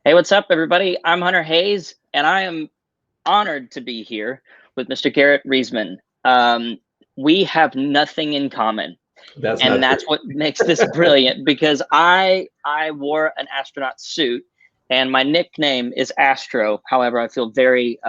Hey, what's up, everybody? I'm Hunter Hayes, and I am honored to be here with Mr. Garrett Reisman. We have nothing in common, That's and not that's true. what makes this brilliant because I wore an astronaut suit, and my nickname is Astro. However, I feel very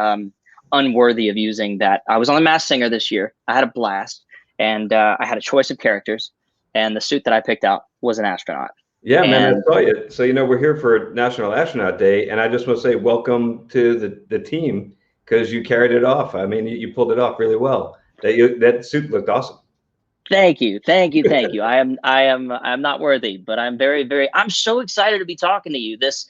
unworthy of using that. I was on The Masked Singer this year. I had a blast, and I had a choice of characters, and the suit that I picked out was an astronaut. Yeah, man, I And saw you. So, we're here for National Astronaut Day, and I just want to say welcome to the team because you carried it off. I mean, you pulled it off really well. That suit looked awesome. thank you, thank you, thank you. I'm not worthy, but I'm I'm so excited to be talking to you. This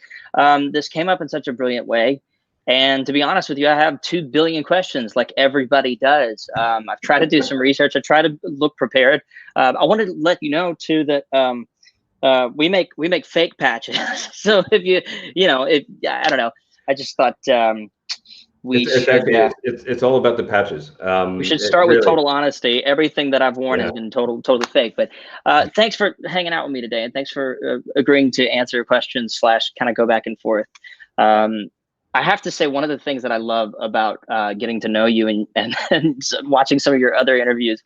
came up in such a brilliant way, and to be honest with you, I have 2 billion questions, like everybody does. I've tried to do some research. I try to look prepared. I wanted to let you know too that we make fake patches. So if if I don't know, I just thought we It's should. actually it's all about the patches. We should It start with really, total honesty. Everything that I've worn yeah. has been totally fake. But thanks for hanging out with me today, and thanks for agreeing to answer questions slash kind of go back and forth. Um, I have to say, one of the things that I love about getting to know you and watching some of your other interviews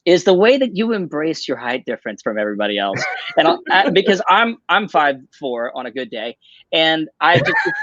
is the way that you embrace your height difference from everybody else. And because I'm 5'4" on a good day, and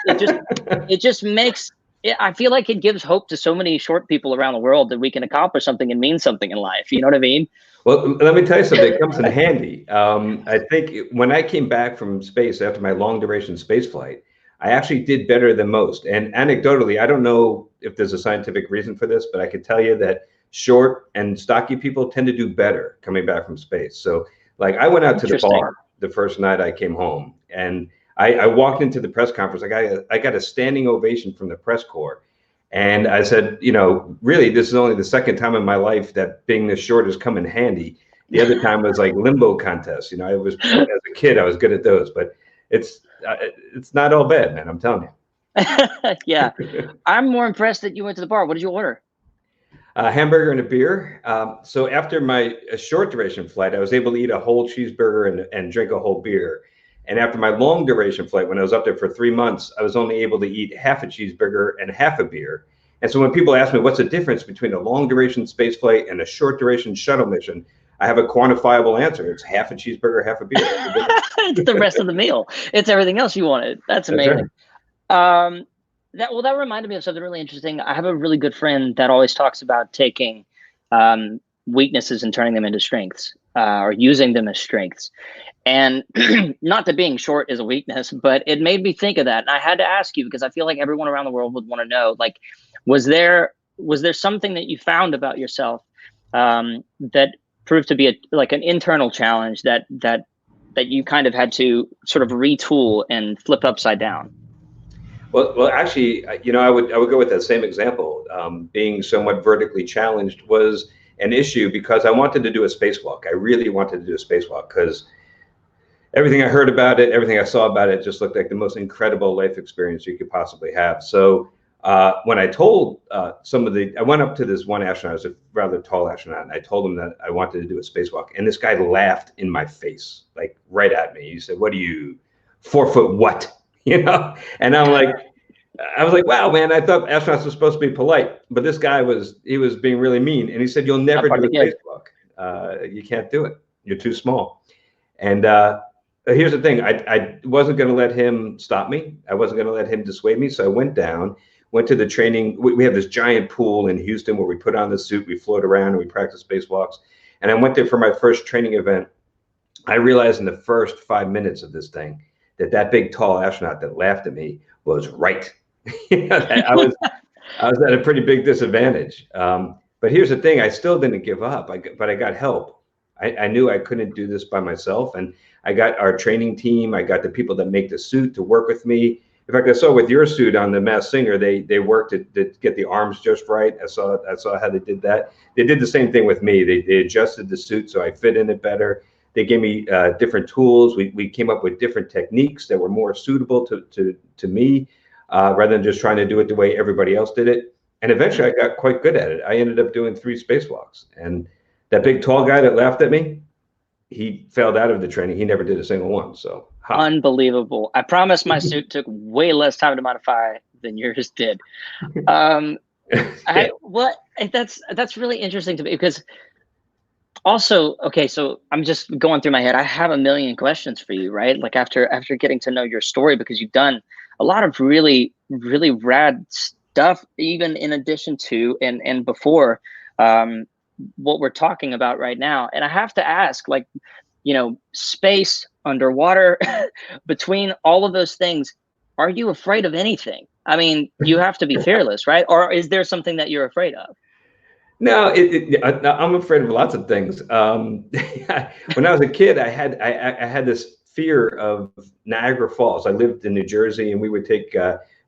it just makes I feel like it gives hope to so many short people around the world that we can accomplish something and mean something in life. You know what I mean? Well, let me tell you something. It comes in handy. I think when I came back from space after my long duration space flight, I actually did better than most. And anecdotally, I don't know if there's a scientific reason for this, but I can tell you that short and stocky people tend to do better coming back from space. So, like, I went out to the Interesting. bar the first night I came home, and I walked into the press conference. I got a standing ovation from the press corps. And I said, really, this is only the second time in my life that being this short has come in handy. The other time was like limbo contests. I was as a kid, I was good at those, but it's not all bad, man. I'm telling Yeah, you. I'm more impressed that you went to the bar. What did you order? A hamburger and a beer. So after my short duration flight, I was able to eat a whole cheeseburger and drink a whole beer. And after my long duration flight, when I was up there for 3 months, I was only able to eat half a cheeseburger and half a beer. And so when people ask me what's the difference between a long duration space flight and a short duration shuttle mission, I have a quantifiable answer. It's half a cheeseburger, half a beer. It's the rest of the meal. It's everything else you wanted. That's amazing. Right. That reminded me of something really interesting. I have a really good friend that always talks about taking weaknesses and turning them into strengths, or using them as strengths. And not that being short is a weakness, but it made me think of that. And I had to ask you because I feel like everyone around the world would want to know, like, was there something that you found about yourself that proved to be like an internal challenge that you kind of had to sort of retool and flip upside down? Well, actually, I would go with that same example. Being somewhat vertically challenged was an issue because I wanted to do a spacewalk. I really wanted to do a spacewalk because everything I heard about it, everything I saw about it, just looked like the most incredible life experience you could possibly have. So when I told I went up to this one astronaut, it was a rather tall astronaut, and I told him that I wanted to do a spacewalk, and this guy laughed in my face, like right at me. He said, "What are you, 4 foot what?" And I was like, wow, man, I thought astronauts were supposed to be polite, but this guy was being really mean. And he said, "You'll never do a spacewalk. You can't do it. You're too small." And here's the thing. I wasn't going to let him stop me. I wasn't going to let him dissuade me. So I went to the training. We have this giant pool in Houston where we put on the suit, we float around, and we practice spacewalks. And I went there for my first training event. I realized in the first 5 minutes of this thing that big, tall astronaut that laughed at me was right. I was at a pretty big disadvantage. But here's the thing: I still didn't give up. But I got help. I knew I couldn't do this by myself, and I got our training team. I got the people that make the suit to work with me. In fact, I saw with your suit on The Masked Singer, they worked to get the arms just right. I saw how they did that. They did the same thing with me. They adjusted the suit so I fit in it better. They gave me different tools. We came up with different techniques that were more suitable to me, rather than just trying to do it the way everybody else did it. And eventually I got quite good at it. I ended up doing 3 spacewalks. And that big tall guy that laughed at me, he failed out of the training. He never did a single one. So, unbelievable. I promise my suit took way less time to modify than yours did. Yeah. That's really interesting to me, because also, okay, so I'm just going through my head. I have a million questions for you, right? Like after getting to know your story, because you've done a lot of really, really rad stuff, even in addition to and before what we're talking about right now. And I have to ask, like, space, underwater, between all of those things, are you afraid of anything? I mean, you have to be fearless, right? Or is there something that you're afraid of? No, I'm afraid of lots of things. When I was a kid, I had this fear of Niagara Falls. I lived in New Jersey, and we would take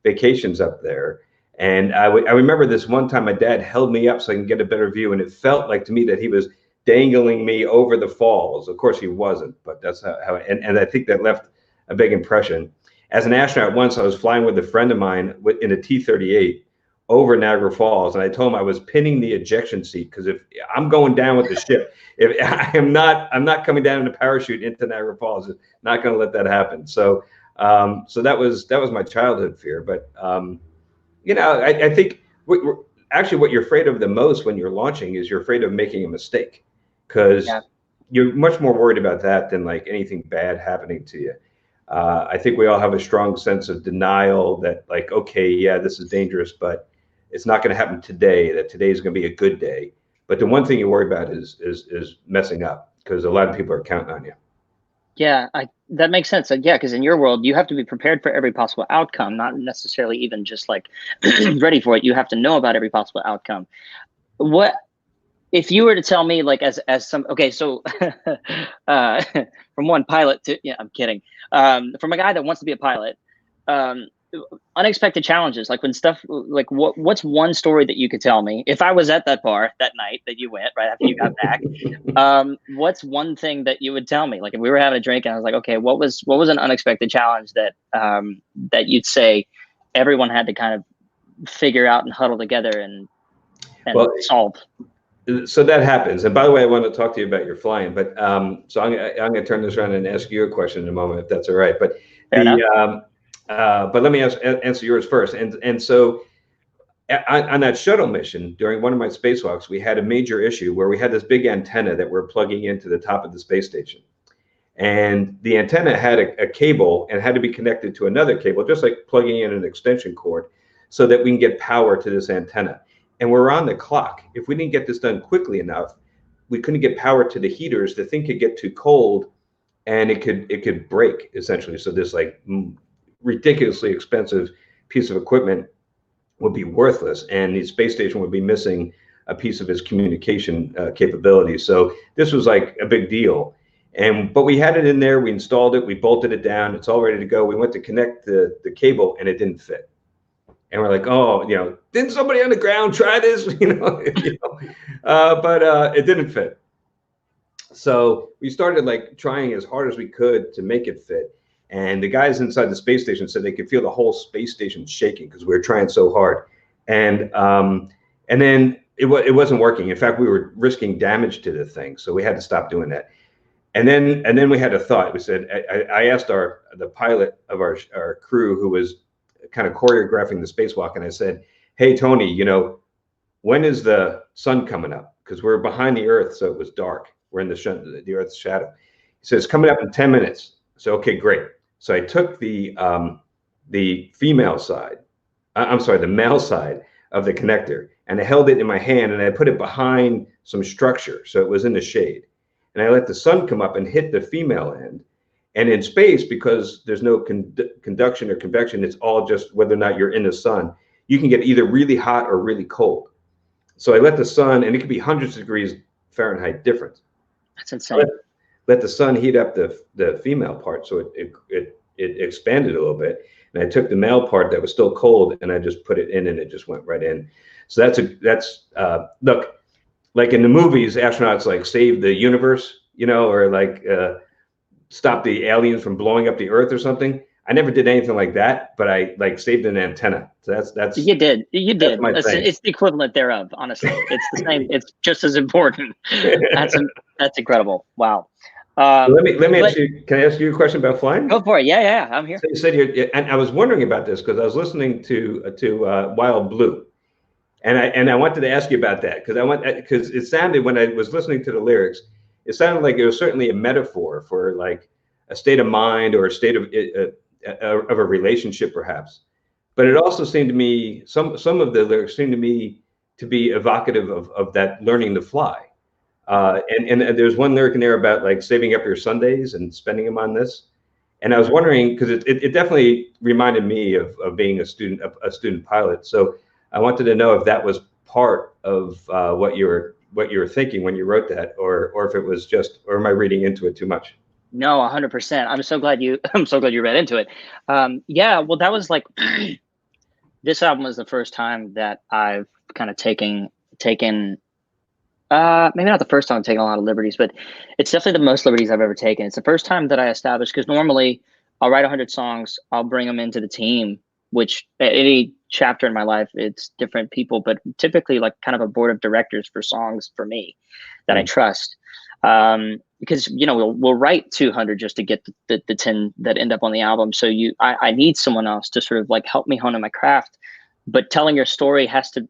vacations up there. And I remember this one time my dad held me up so I can get a better view, and it felt like to me that he was dangling me over the falls. Of course, he wasn't, but that's and I think that left a big impression. As an astronaut, once I was flying with a friend of mine in a T-38 over Niagara Falls, and I told him I was pinning the ejection seat, because if I'm going down with the ship, if I'm not coming down in a parachute into Niagara Falls. Not going to let that happen. So, so that was my childhood fear. But I think actually what you're afraid of the most when you're launching is you're afraid of making a mistake, because you're much more worried about that than like anything bad happening to you. I think we all have a strong sense of denial that, like, okay, yeah, this is dangerous, but it's not going to happen today, that today is going to be a good day. But the one thing you worry about is messing up, because a lot of people are counting on you. Yeah, that makes sense. Yeah, because in your world, you have to be prepared for every possible outcome, not necessarily even just like ready for it. You have to know about every possible outcome. What if you were to tell me, like, as some, okay, so from one pilot to, yeah, I'm kidding, from a guy that wants to be a pilot, unexpected challenges, like when stuff, like what's one story that you could tell me if I was at that bar that night that you went right after you got back? What's one thing that you would tell me, like if we were having a drink and I was like, okay, what was an unexpected challenge that that you'd say everyone had to kind of figure out and huddle together and solve? So that happens. And by the way, I want to talk to you about your flying, but so I'm going to turn this around and ask you a question in a moment, if that's all right. But but let me answer yours first. And so on that shuttle mission, during one of my spacewalks, we had a major issue where we had this big antenna that we're plugging into the top of the space station. And the antenna had a cable and had to be connected to another cable, just like plugging in an extension cord, so that we can get power to this antenna. And we're on the clock. If we didn't get this done quickly enough, we couldn't get power to the heaters. The thing could get too cold, and it could break, essentially. So this like ridiculously expensive piece of equipment would be worthless, and the space station would be missing a piece of its communication capability. So this was like a big deal. But we had it in there. We installed it. We bolted it down. It's all ready to go. We went to connect the cable, and it didn't fit. And we're like, oh, didn't somebody on the ground try this? But it didn't fit. So we started like trying as hard as we could to make it fit. And the guys inside the space station said they could feel the whole space station shaking because we were trying so hard. And then it wasn't working. In fact, we were risking damage to the thing, so we had to stop doing that. And then we had a thought. We said, I asked the pilot of our crew, who was kind of choreographing the spacewalk, and I said, hey, Tony, when is the sun coming up? Because we're behind the Earth, so it was dark. We're in the Earth's shadow. He says, coming up in 10 minutes. So, okay, great. So I took the female side, the male side of the connector, and I held it in my hand, and I put it behind some structure, so it was in the shade. And I let the sun come up and hit the female end. And in space, because there's no conduction or convection, it's all just whether or not you're in the sun. You can get either really hot or really cold. So I let the sun, and it could be hundreds of degrees Fahrenheit difference. That's insane. Let the sun heat up the female part, so it expanded a little bit. And I took the male part that was still cold, and I just put it in, and it just went right in. So that's look, like in the movies, astronauts like save the universe, or like stop the aliens from blowing up the Earth or something. I never did anything like that, but I like saved an antenna. So that's you did. Thing. It's the equivalent thereof. Honestly, it's the same. It's just as important. That's incredible. Wow. Let me ask But you. Can I ask you a question about flying? go for it. Yeah, yeah, I'm here. So you said here, and I was wondering about this because I was listening to Wild Blue, and I wanted to ask you about that because it sounded when I was listening to the lyrics, it sounded like it was certainly a metaphor for like a state of mind or a state of a relationship perhaps, but it also seemed to me some of the lyrics seemed to me to be evocative of that learning to fly. And there's one lyric in there about like saving up your Sundays and spending them on this. And I was wondering because it definitely reminded me of being a student pilot. So I wanted to know if that was part of what you were thinking when you wrote that, or if it was just, or am I reading into it too much? No, 100%. I'm so glad you I'm so glad you read into it. Yeah, well, that was like this album was the first time that I've kind of taken maybe not the first time I've taken a lot of liberties, but it's definitely the most liberties I've ever taken. It's the first time that I established, because normally I'll write 100 songs, I'll bring them into the team, which at any chapter in my life, it's different people, but typically like kind of a board of directors for songs for me that I trust. Because we'll write 200 just to get the 10 that end up on the album. So I need someone else to sort of like help me hone in my craft. But telling your story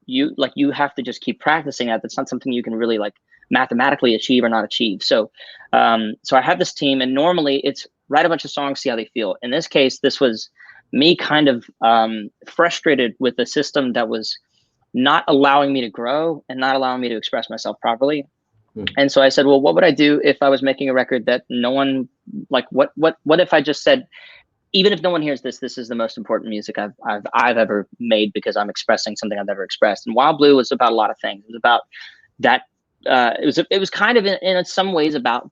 you have to just keep practicing that. That's not something you can really like mathematically achieve or not achieve. So so I have this team, and normally it's write a bunch of songs, see how they feel. In this case, this was me kind of frustrated with a system that was not allowing me to grow and not allowing me to express myself properly. And so I said, well, what would I do if I was making a record that no one like? What if I just said, even if no one hears this, this is the most important music I've ever made because I'm expressing something I've never expressed. And Wild Blue was about a lot of things. It was about that. It was kind of in some ways about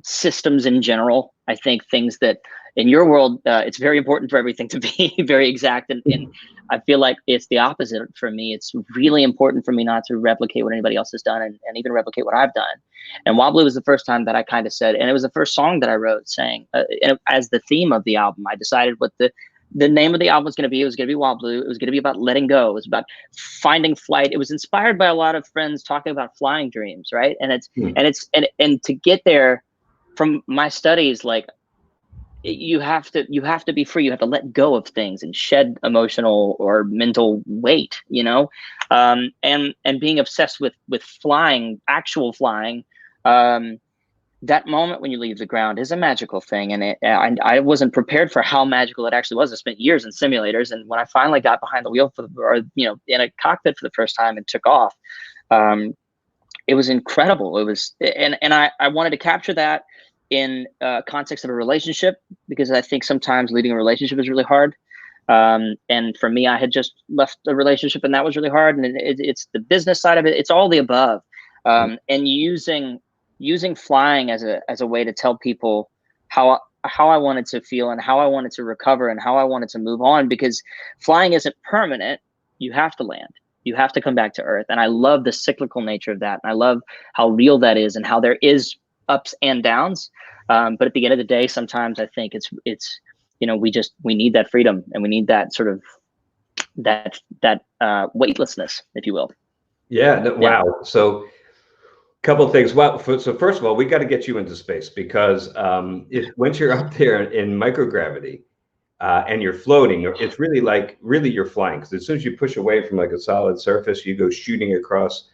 systems in general. I think things that in your world, it's very important for everything to be very exact. And I feel like it's the opposite for me. It's really important for me not to replicate what anybody else has done and even replicate what I've done. And Wild Blue was the first time that I kind of said, and it was the first song that I wrote saying, as the theme of the album, I decided what the name of the album was going to be. It was going to be Wild Blue. It was going to be about letting go. It was about finding flight. It was inspired by a lot of friends talking about flying dreams, right? And and to get there from my studies, like you have to be free. You have to let go of things and shed emotional or mental weight, and being obsessed with flying, actual flying. That moment when you leave the ground is a magical thing, and I wasn't prepared for how magical it actually was. I spent years in simulators, and when I finally got behind the wheel in a cockpit for the first time and took off, it was incredible. It was, and I wanted to capture that in context of a relationship, because I think sometimes leading a relationship is really hard. And for me, I had just left a relationship, and that was really hard. And it's the business side of it. It's all the above, and using flying as a way to tell people how I wanted to feel and how I wanted to recover and how I wanted to move on, because flying isn't permanent. You have to land. You have to come back to Earth. And I love the cyclical nature of that. And I love how real that is and how there is ups and downs. But at the end of the day, sometimes I think it's we need that freedom, and we need that sort of that weightlessness, if you will. Yeah. No, wow. So couple of things. Well, so first of all, we got to get you into space, because once you're up there in microgravity and you're floating, it's really you're flying, because as soon as you push away from like a solid surface, you go shooting across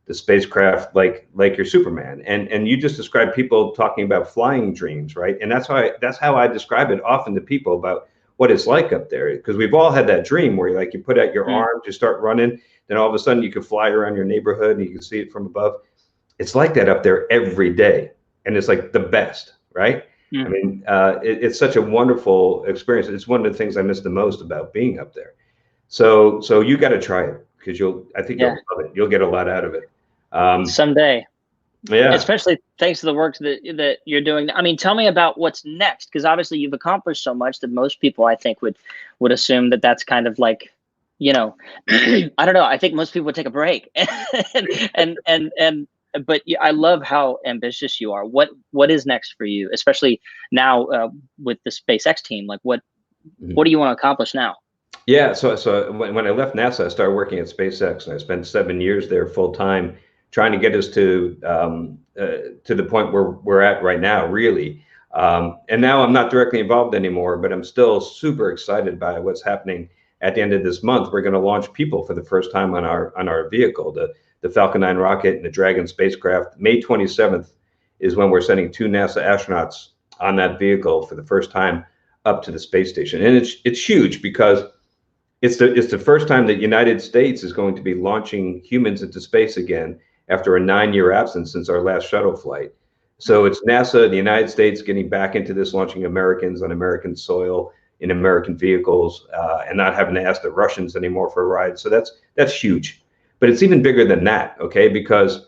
the spacecraft like you're Superman. And you just described people talking about flying dreams, right? And that's how I describe it often to people about what it's like up there, because we've all had that dream where you put out your arms, you start running, then all of a sudden you can fly around your neighborhood and you can see it from above. It's like that up there every day, and it's like the best, right? I mean, it's such a wonderful experience. It's one of the things I miss the most about being up there. So you got to try it, because I think you'll love it. You'll get a lot out of it. Someday. Yeah. Especially thanks to the work that you're doing. I mean, tell me about what's next, because obviously you've accomplished so much that most people, I think, would assume that that's kind of like, I don't know. I think most people would take a break, but I love how ambitious you are. What is next for you, especially now with the SpaceX team? Like, what do you want to accomplish now? Yeah. So when I left NASA, I started working at SpaceX, and I spent 7 years there full time, trying to get us to the point where we're at right now, really. And now I'm not directly involved anymore, but I'm still super excited by what's happening. At the end of this month, we're going to launch people for the first time on our vehicle, the Falcon 9 rocket and the Dragon spacecraft. May 27th is when we're sending 2 NASA astronauts on that vehicle for the first time up to the space station. And it's huge because it's the first time that United States is going to be launching humans into space again after a 9-year absence since our last shuttle flight. So it's NASA, the United States, getting back into this, launching Americans on American soil in American vehicles, and not having to ask the Russians anymore for a ride. So that's huge. But it's even bigger than that, okay? Because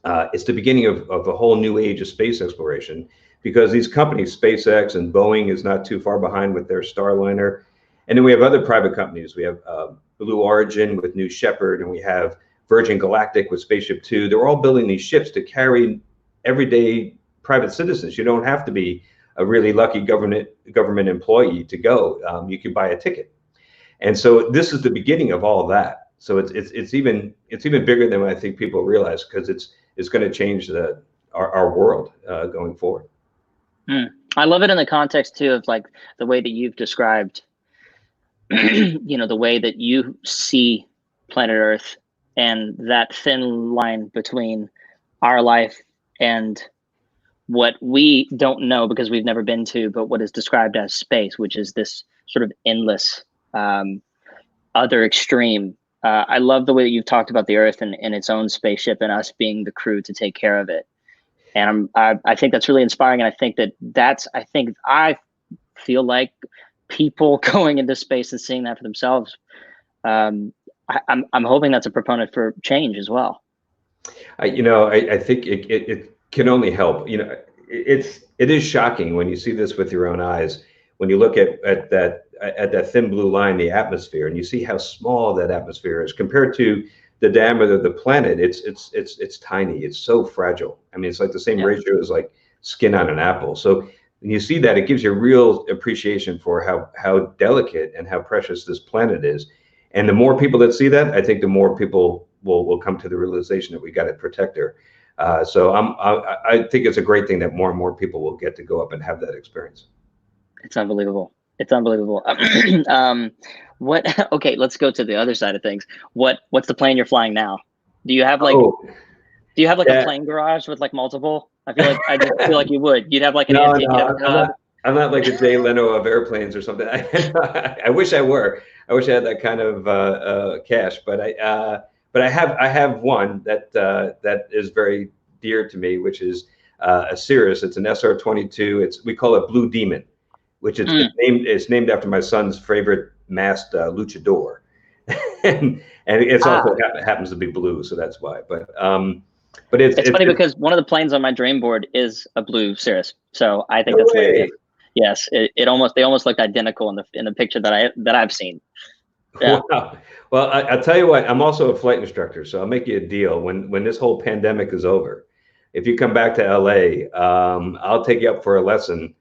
it's the beginning of a whole new age of space exploration, because these companies, SpaceX and Boeing, is not too far behind with their Starliner. And then we have other private companies. We have Blue Origin with New Shepard, and we have Virgin Galactic with Spaceship Two. They're all building these ships to carry everyday private citizens. You don't have to be a really lucky government employee to go. You can buy a ticket. And so this is the beginning of all of that. So it's even bigger than what I think people realize, because it's going to change our world going forward. I love it in the context too of like the way that you've described, the way that you see planet Earth and that thin line between our life and what we don't know because we've never been to, but what is described as space, which is this sort of endless other extreme. I love the way that you've talked about the Earth and its own spaceship and us being the crew to take care of it. And I think that's really inspiring. And I think I feel like people going into space and seeing that for themselves, I'm hoping that's a proponent for change as well. I think it can only help. It is shocking when you see this with your own eyes. When you look at that thin blue line, the atmosphere, and you see how small that atmosphere is compared to the diameter of the planet. It's tiny. It's so fragile. I mean, it's like the same ratio as like skin on an apple. So when you see that, it gives you a real appreciation for how delicate and how precious this planet is. And the more people that see that, I think the more people will come to the realization that we got to protect her. So I think it's a great thing that more and more people will get to go up and have that experience. It's unbelievable. It's unbelievable. Okay, let's go to the other side of things. What's the plane you're flying now? Do you have like a plane garage with like multiple? I just feel like you would. You'd have like an antique. I'm not like the Jay Leno of airplanes or something. I wish I were. I wish I had that kind of cash, but I have one that is very dear to me, which is a Cirrus. It's an SR-22. We call it Blue Demon, which it's named after my son's favorite masked luchador, and it's also happens to be blue, so that's why. But it's funny because one of the planes on my dream board is a blue Cirrus, so I think that's hilarious. Yes, they almost looked identical in the picture that I've seen. Yeah. Wow. Well, I'll tell you what, I'm also a flight instructor, so I'll make you a deal. When this whole pandemic is over, if you come back to LA, I'll take you up for a lesson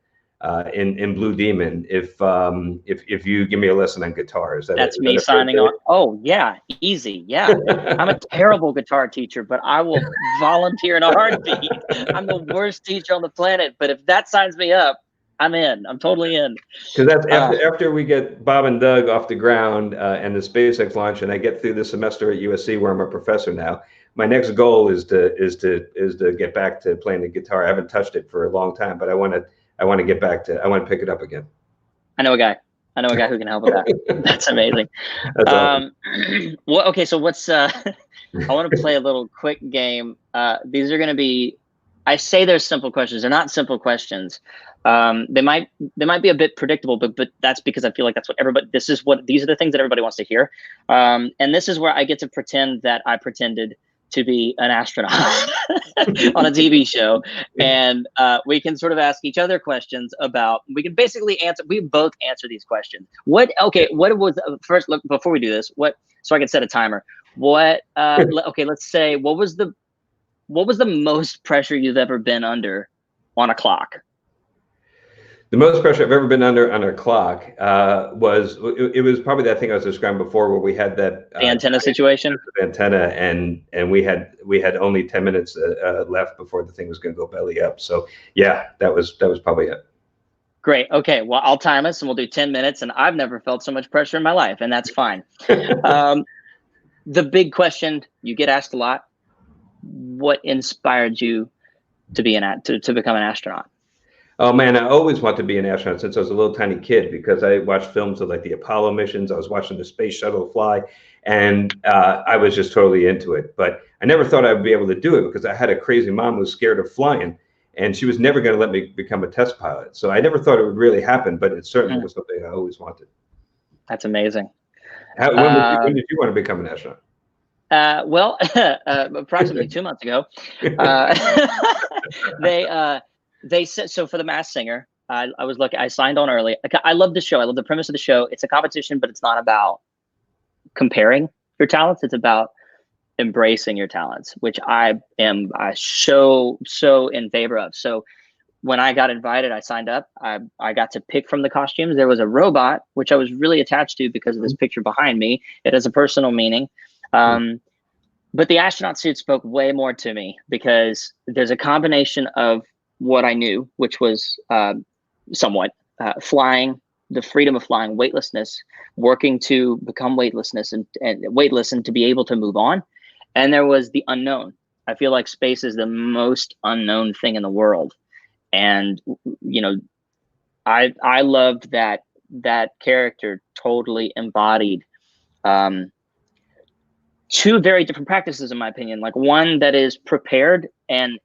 in Blue Demon if you give me a lesson on guitar. That's me signing on. Oh yeah, easy. Yeah, I'm a terrible guitar teacher, but I will volunteer in a heartbeat. I'm the worst teacher on the planet, but if that signs me up, I'm in. I'm totally in. Because that's after we get Bob and Doug off the ground and the SpaceX launch, and I get through the semester at USC where I'm a professor now. My next goal is to get back to playing the guitar. I haven't touched it for a long time, but I want to get back to. I want to pick it up again. I know a guy who can help with that. That's amazing. That's awesome. Okay, so what's? I want to play a little quick game. These are going to be. I say they're simple questions. They're not simple questions. They might be a bit predictable, but that's because I feel like that's what everybody. These are the things that everybody wants to hear. And this is where I get to pretend that I pretended to be an astronaut on a TV show, and we can sort of ask each other questions about. We can basically answer. We both answer these questions. What was first? Look, before we do this, so I can set a timer. Okay, let's say what was the most pressure you've ever been under on a clock? The most pressure I've ever been under on a clock it was probably that thing I was describing before, where we had that The antenna situation. antenna, and we had only 10 minutes left before the thing was going to go belly up. So yeah, that was probably it. Great. Okay. Well, I'll time us and we'll do 10 minutes. And I've never felt so much pressure in my life, and that's fine. The big question you get asked a lot: what inspired you to become an astronaut? Oh man, I always wanted to be an astronaut since I was a little tiny kid, because I watched films of like the Apollo missions. I was watching the space shuttle fly, and I was just totally into it. But I never thought I would be able to do it because I had a crazy mom who was scared of flying, and she was never going to let me become a test pilot. So I never thought it would really happen, but it certainly was something I always wanted. That's amazing. When did you want to become an astronaut? Well, approximately 2 months ago. They said, so for The Masked Singer, I was lucky. I signed on early. I love the show. I love the premise of the show. It's a competition, but it's not about comparing your talents. It's about embracing your talents, which I am so in favor of. So when I got invited, I signed up. I got to pick from the costumes. There was a robot, which I was really attached to because of this picture behind me. It has a personal meaning. But the astronaut suit spoke way more to me because there's a combination of what I knew, which was somewhat flying, the freedom of flying, weightlessness, working to become weightlessness and weightless and to be able to move on. And there was the unknown. I feel like space is the most unknown thing in the world. And, you know, I loved that character totally embodied two very different practices, in my opinion. Like one that is prepared and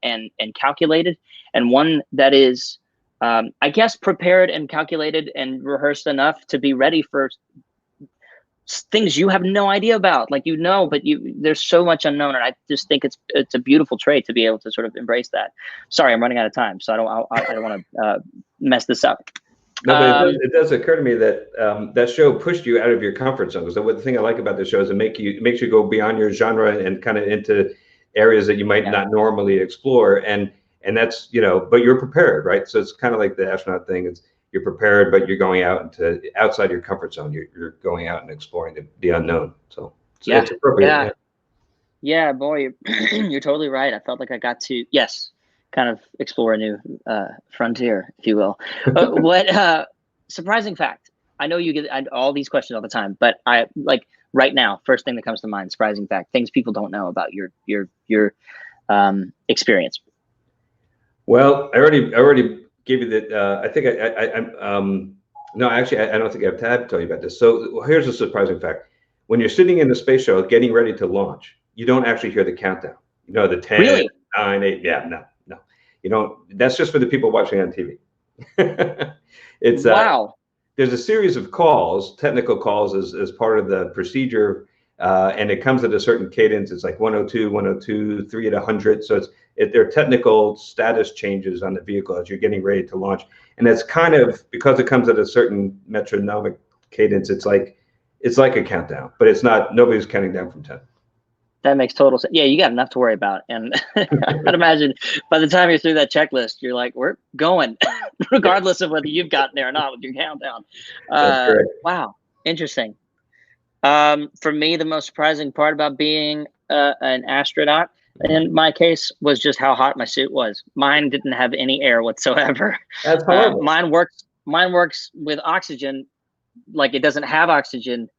calculated, and one that is, I guess, prepared and calculated and rehearsed enough to be ready for things you have no idea about. Like, you know, but there's so much unknown, and I just think it's a beautiful trait to be able to sort of embrace that. Sorry, I'm running out of time, so I don't want to mess this up. No, but it does occur to me that that show pushed you out of your comfort zone. So the thing I like about the show is it makes you go beyond your genre and kind of into areas that you might not normally explore. And that's, you know, but you're prepared, right? So it's kind of like the astronaut thing. It's you're prepared, but you're going out into outside your comfort zone. You're going out and exploring the unknown. So it's appropriate. Yeah, boy, you're totally right. I felt like I got to, kind of explore a new frontier, if you will. What surprising fact? I know you get all these questions all the time, but I like right now, first thing that comes to mind, surprising fact, things people don't know about your experience. Well, I already gave you that. I think no, actually, I don't think I've had to tell you about this. So here's a surprising fact: when you're sitting in the space shuttle getting ready to launch, you don't actually hear the countdown. You know, the 10, really? 9, 8. Yeah, no. You don't. That's just for the people watching on TV. It's wow. There's a series of calls, technical calls, as part of the procedure, and it comes at a certain cadence. It's like 102, 102, 3 at 100. So there are technical status changes on the vehicle as you're getting ready to launch, and it's kind of because it comes at a certain metronomic cadence. It's like a countdown, but it's not. Nobody's counting down from 10. That makes total sense. Yeah, you got enough to worry about. And I'd imagine by the time you're through that checklist, you're like, we're going, regardless of whether you've gotten there or not with your countdown. Wow. Interesting. For me, the most surprising part about being an astronaut, in my case, was just how hot my suit was. Mine didn't have any air whatsoever. That's horrible. Mine works with oxygen, like it doesn't have oxygen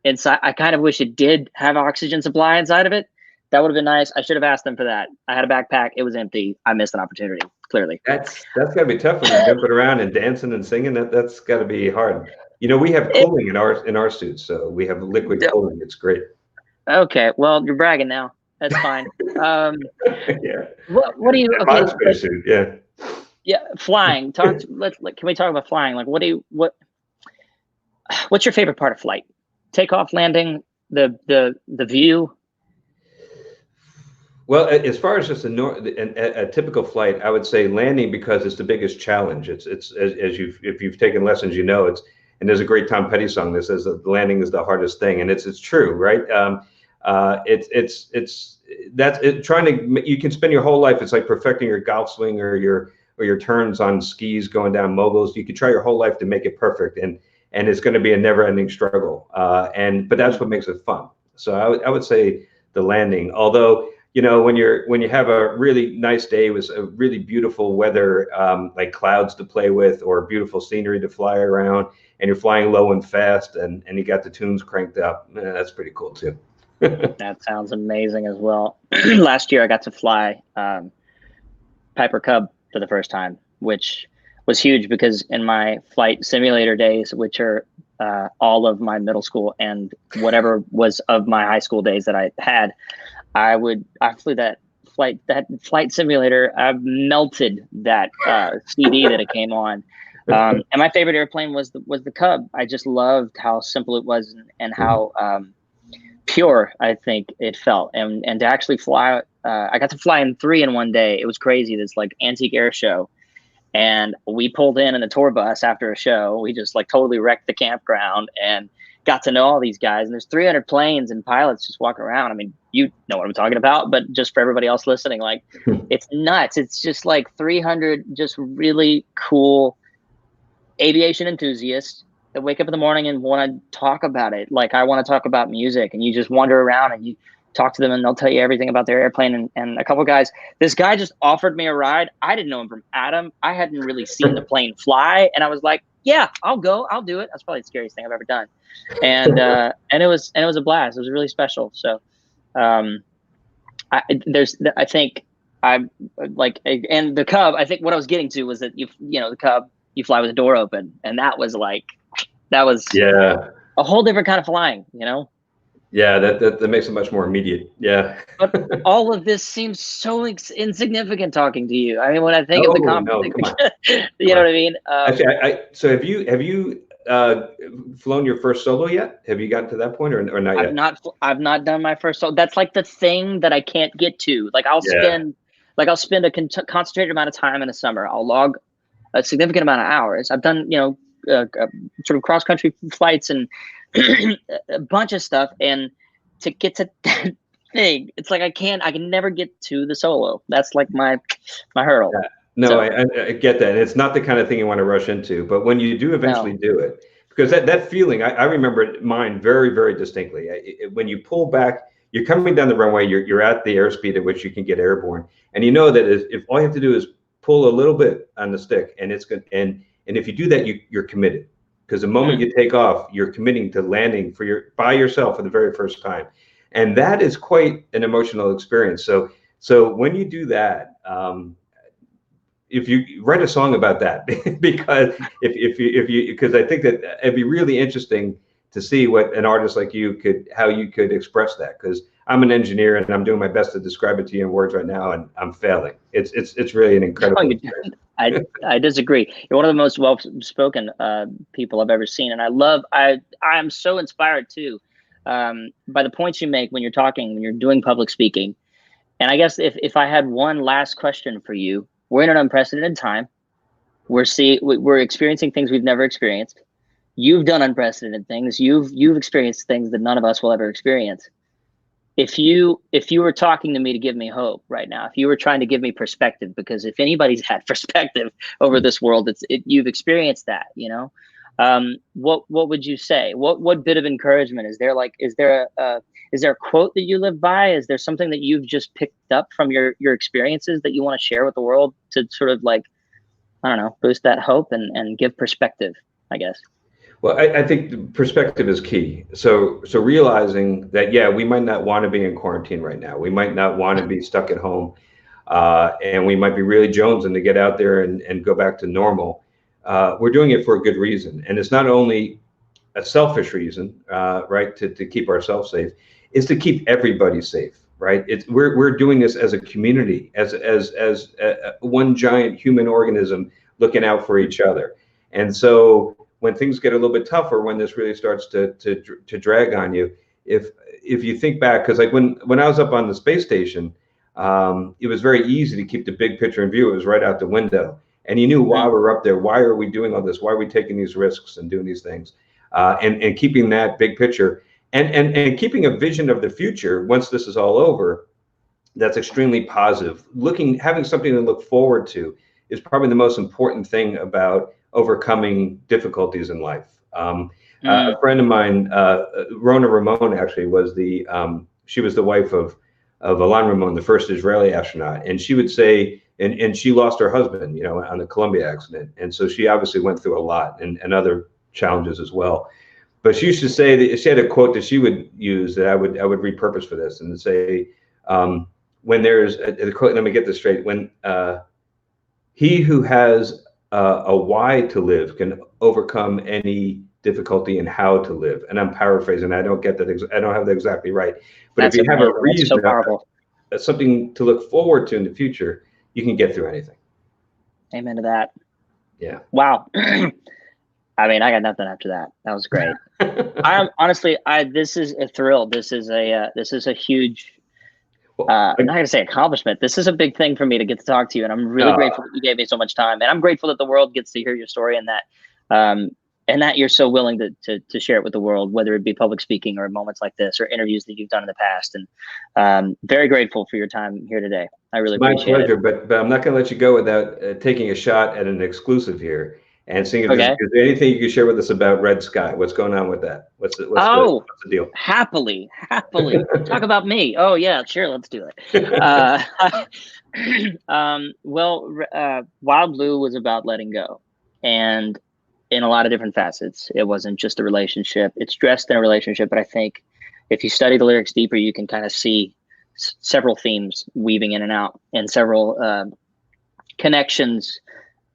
inside. I kind of wish it did have oxygen supply inside of it. That would have been nice. I should have asked them for that. I had a backpack. It was empty. I missed an opportunity, clearly. That's got to be tough when you're jumping around and dancing and singing. That's got to be hard. You know, we have cooling in our suits, so we have liquid cooling. It's great. Okay, well, you're bragging now. That's fine. Yeah. What do you? Okay, suit, yeah. Yeah, flying. Can we talk about flying? Like, what's your favorite part of flight? Takeoff, landing, the view. Well, as far as just a typical flight, I would say landing, because it's the biggest challenge. It's if you've taken lessons, you know and there's a great Tom Petty song that says that landing is the hardest thing, and it's true, right? You can spend your whole life. It's like perfecting your golf swing or your your turns on skis going down moguls. You could try your whole life to make it perfect, and it's going to be a never-ending struggle. But that's what makes it fun. So I would say the landing. Although, you know, when you have a really nice day with a really beautiful weather, like clouds to play with or beautiful scenery to fly around, and you're flying low and fast, and you got the tunes cranked up, that's pretty cool too. That sounds amazing as well. Last year I got to fly Piper Cub for the first time, which was huge because in my flight simulator days, which are all of my middle school and whatever was of my high school days that I had, I flew that flight simulator. I melted that CD that it came on. And my favorite airplane was the Cub. I just loved how simple it was and how pure I think it felt. And to actually fly, I got to fly in 3 in one day. It was crazy. This like antique air show. And we pulled in the tour bus after a show. We just like totally wrecked the campground and got to know all these guys. And there's 300 planes and pilots just walking around. I mean, you know what I'm talking about, but just for everybody else listening, like it's nuts. It's just like 300 just really cool aviation enthusiasts that wake up in the morning and want to talk about it. Like I want to talk about music, and you just wander around and you talk to them and they'll tell you everything about their airplane. And a couple of guys, this guy just offered me a ride. I didn't know him from Adam. I hadn't really seen the plane fly. And I was like, yeah, I'll go. I'll do it. That's probably the scariest thing I've ever done. And it was a blast. It was really special. So I think I'm like, and the Cub, I think what I was getting to was that the Cub, you fly with the door open, and that was yeah, a whole different kind of flying, Yeah, that makes it much more immediate. Yeah. But all of this seems so insignificant talking to you. I mean, when I think of the competition, you know what I mean? Actually, so have you flown your first solo yet? Have you gotten to that point or not yet? I've not done my first solo. That's like the thing that I can't get to. Like I'll spend a concentrated amount of time in the summer. I'll log a significant amount of hours. I've done, sort of cross country flights and a bunch of stuff, and to get to that thing, it's like I can never get to the solo. That's like my hurdle. Yeah. No, so, I get that. And it's not the kind of thing you want to rush into, but when you do eventually do it, because that feeling, I remember mine very, very distinctly. When you pull back, you're coming down the runway, you're at the airspeed at which you can get airborne, and you know that if all you have to do is pull a little bit on the stick, and it's good, and if you do that, you're committed. Because the moment you take off, you're committing to landing by yourself for the very first time, and that is quite an emotional experience. So when you do that, if you write a song about that, because because I think that it'd be really interesting to see what an artist like you how you could express that. Because I'm an engineer and I'm doing my best to describe it to you in words right now, and I'm failing. It's really an incredible experience. I disagree. You're one of the most well-spoken people I've ever seen, and I am so inspired too by the points you make when you're talking, when you're doing public speaking. And I guess if I had one last question for you, we're in an unprecedented time. We're experiencing things we've never experienced. You've done unprecedented things. You've experienced things that none of us will ever experience. If you were talking to me to give me hope right now, if you were trying to give me perspective, because if anybody's had perspective over this world, you've experienced that, what would you say? What bit of encouragement is there? Like, is there a quote that you live by? Is there something that you've just picked up from your experiences that you want to share with the world to sort of like, I don't know, boost that hope and give perspective, I guess? Well, I think perspective is key. So realizing that, yeah, we might not want to be in quarantine right now. We might not want to be stuck at home, and we might be really jonesing to get out there and go back to normal. We're doing it for a good reason, and it's not only a selfish reason, right, to keep ourselves safe. Is to keep everybody safe, right? We're doing this as a community, as one giant human organism looking out for each other, and so. When things get a little bit tougher, when this really starts to drag on you, if you think back, because like when I was up on the space station, it was very easy to keep the big picture in view. It was right out the window, and you knew why we're up there. Why are we doing all this? Why are we taking these risks and doing these things? And keeping that big picture and keeping a vision of the future once this is all over, that's extremely positive. Having something to look forward to is probably the most important thing about overcoming difficulties in life. A friend of mine, Rona Ramon, actually was she was the wife of Elon Ramon, the first Israeli astronaut, and she would say, and she lost her husband, on the Columbia accident, and so she obviously went through a lot and other challenges as well. But she used to say that she had a quote that she would use that I would repurpose for this, and say, when there's a quote, let me get this straight, when he who has a why to live can overcome any difficulty in how to live. And I'm paraphrasing. I don't get that. I don't have that exactly right. But That's if you have a reason, so something to look forward to in the future, you can get through anything. Amen to that. Yeah. Wow. I mean, I got nothing after that. That was great. I'm honestly, this is a thrill. This is a huge, I'm not gonna say accomplishment. This is a big thing for me to get to talk to you, and I'm really grateful that you gave me so much time. And I'm grateful that the world gets to hear your story, and that you're so willing to share it with the world, whether it be public speaking or moments like this or interviews that you've done in the past. And very grateful for your time here today. I really appreciate it. My pleasure, but I'm not going to let you go without taking a shot at an exclusive here and seeing if is there anything you can share with us about Red Sky. What's going on with that? What's the deal? Happily. Talk about me. Oh yeah, sure. Let's do it. Wild Blue was about letting go, and in a lot of different facets. It wasn't just a relationship. It's dressed in a relationship, but I think if you study the lyrics deeper, you can kind of see several themes weaving in and out, and several connections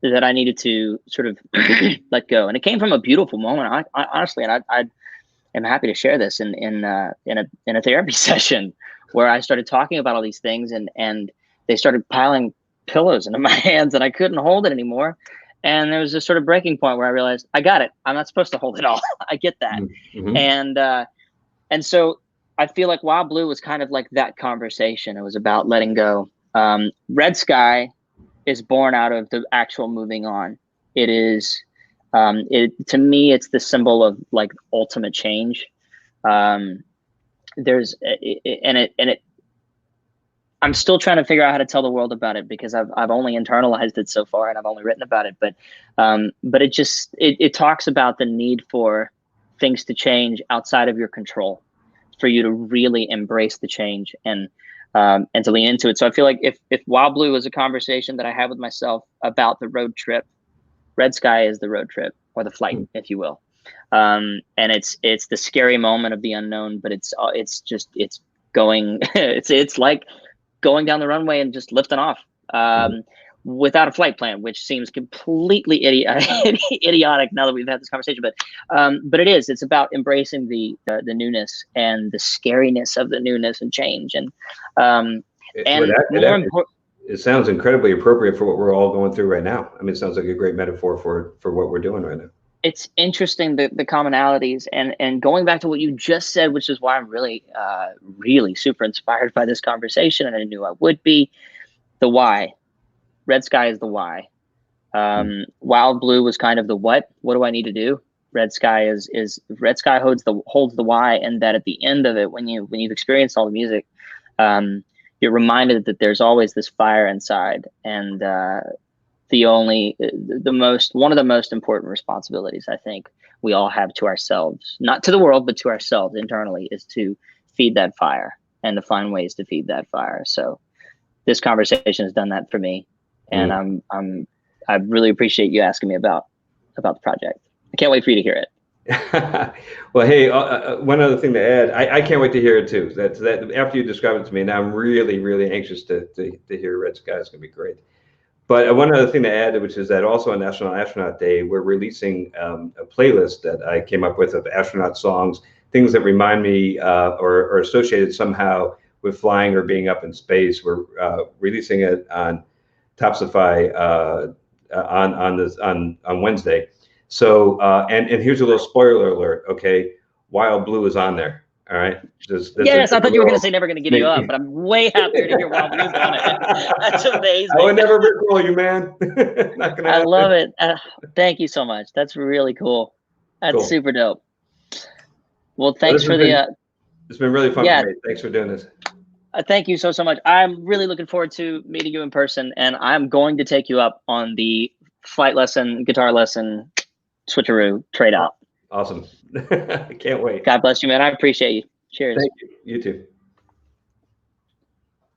that I needed to sort of let go. And it came from a beautiful moment. I honestly, and I am happy to share this in a therapy session where I started talking about all these things, and they started piling pillows into my hands, and I couldn't hold it anymore. And there was this sort of breaking point where I realized I got it. I'm not supposed to hold it all. I get that. Mm-hmm. And so I feel like Wild Blue was kind of like that conversation. It was about letting go. Red Sky is born out of the actual moving on. It is, to me, it's the symbol of like ultimate change. I'm still trying to figure out how to tell the world about it, because I've only internalized it so far, and I've only written about it. But it talks about the need for things to change outside of your control, for you to really embrace the change and to lean into it. So I feel like if Wild Blue is a conversation that I have with myself about the road trip, Red Sky is the road trip, or the flight, if you will. And it's the scary moment of the unknown, but it's going. it's like going down the runway and just lifting off without a flight plan, which seems completely idiotic now that we've had this conversation. But it is. It's about embracing the newness and the scariness of the newness and change. And it sounds incredibly appropriate for what we're all going through right now. I mean, it sounds like a great metaphor for what we're doing right now. It's interesting, the commonalities, and going back to what you just said, which is why I'm really, really super inspired by this conversation, and I knew I would be. The why. Red Sky is the why. Wild Blue was kind of the what. What do I need to do? Red Sky Red Sky holds the why, and that at the end of it, when you've experienced all the music, you're reminded that there's always this fire inside, and one of the most important responsibilities I think we all have to ourselves, not to the world, but to ourselves internally, is to feed that fire and to find ways to feed that fire. So this conversation has done that for me, and I really appreciate you asking me about the project. I can't wait for you to hear it. Well, hey, one other thing to add, I can't wait to hear it too. That after you describe it to me, now I'm really, really anxious to hear Red Sky. It's gonna be great. But one other thing to add, which is that also on National Astronaut Day, we're releasing a playlist that I came up with of astronaut songs, things that remind me or are associated somehow with flying or being up in space. We're releasing it on Topsify on Wednesday. So and here's a little spoiler alert. Okay, Wild Blue is on there. All right. Yes, I thought you were going to say Never Gonna Give You Up, but I'm way happier to hear Wild Blue's on it. That's amazing. I would never recall you, man. Not gonna I love it. Thank you so much. That's really cool. That's super dope. Well, thanks for It's been really fun for me. Thanks for doing this. Thank you so much. I'm really looking forward to meeting you in person, and I'm going to take you up on the flight lesson, guitar lesson, switcheroo trade out. Awesome. I can't wait. God bless you, man. I appreciate you. Cheers. Thank you. You too.